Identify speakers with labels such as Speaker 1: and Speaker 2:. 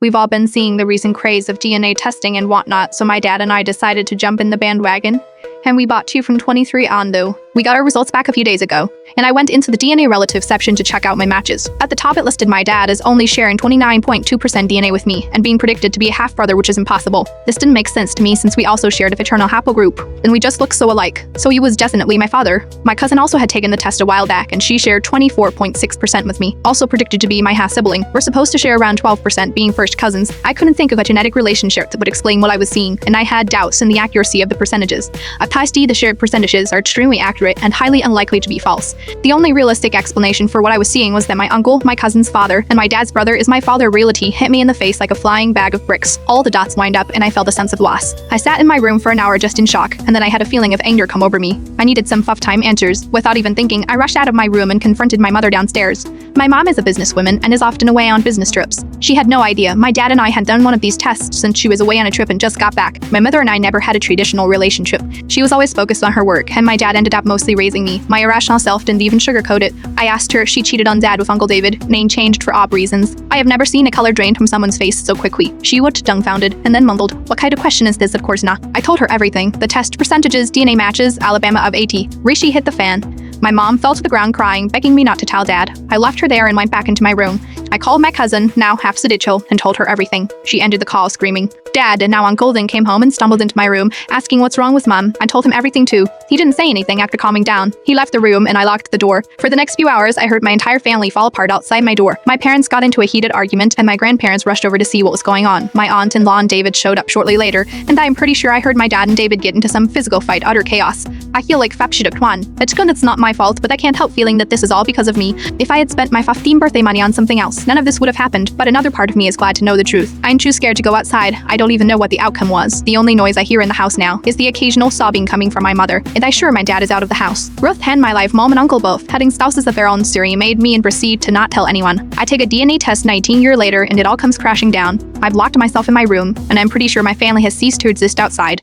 Speaker 1: We've all been seeing the recent craze of DNA testing and whatnot, so my dad and I decided to jump in the bandwagon. And we bought 2 from 23 on though. We got our results back a few days ago, and I went into the DNA relative section to check out my matches. At the top it listed my dad as only sharing 29.2% DNA with me, and being predicted to be a half-brother, which is impossible. This didn't make sense to me since we also shared a fraternal haplogroup, and we just look so alike. So he was definitely my father. My cousin also had taken the test a while back, and she shared 24.6% with me, also predicted to be my half-sibling. We're supposed to share around 12%, being first cousins. I couldn't think of a genetic relationship that would explain what I was seeing, and I had doubts in the accuracy of the percentages. At TIFU, the shared percentages are extremely accurate and highly unlikely to be false. The only realistic explanation for what I was seeing was that my uncle, my cousin's father, and my dad's brother is my father reality hit me in the face like a flying bag of bricks. All the dots lined up and I felt a sense of loss. I sat in my room for an hour just in shock, and then I had a feeling of anger come over me. I needed some time answers. Without even thinking, I rushed out of my room and confronted my mother downstairs. My mom is a businesswoman and is often away on business trips. She had no idea my dad and I had done one of these tests since she was away on a trip and just got back. My mother and I never had a traditional relationship. She was always focused on her work, and my dad ended up mostly raising me. My irrational self didn't even sugarcoat it. I asked her if she cheated on dad with Uncle David, name changed for ob reasons. I have never seen a color drain from someone's face so quickly. She looked dumbfounded and then mumbled, "What kind of question is this? Of course not." I told her everything. The test percentages, DNA matches, Alabama of 80. Rishi hit the fan. My mom fell to the ground crying, begging me not to tell dad. I left her there and went back into my room. I called my cousin, now half Sedichel, and told her everything. She ended the call screaming. Dad, and now Uncle, then came home and stumbled into my room, asking what's wrong with Mom. I told him everything too. He didn't say anything after calming down. He left the room and I locked the door. For the next few hours, I heard my entire family fall apart outside my door. My parents got into a heated argument and my grandparents rushed over to see what was going on. My aunt-in-law and David showed up shortly later, and I'm pretty sure I heard my dad and David get into some physical fight, utter chaos. I feel like it's not my fault, but I can't help feeling that this is all because of me. If I had spent my 15th birthday money on something else, none of this would have happened, but another part of me is glad to know the truth. I'm too scared to go outside. I don't even know what the outcome was. The only noise I hear in the house now is the occasional sobbing coming from my mother, and I'm sure my dad is out of the house. Ruth and my life, mom and uncle both, having spouses of their own Siri made me and proceed to not tell anyone. I take a DNA test 19 years later and it all comes crashing down. I've locked myself in my room, and I'm pretty sure my family has ceased to exist outside.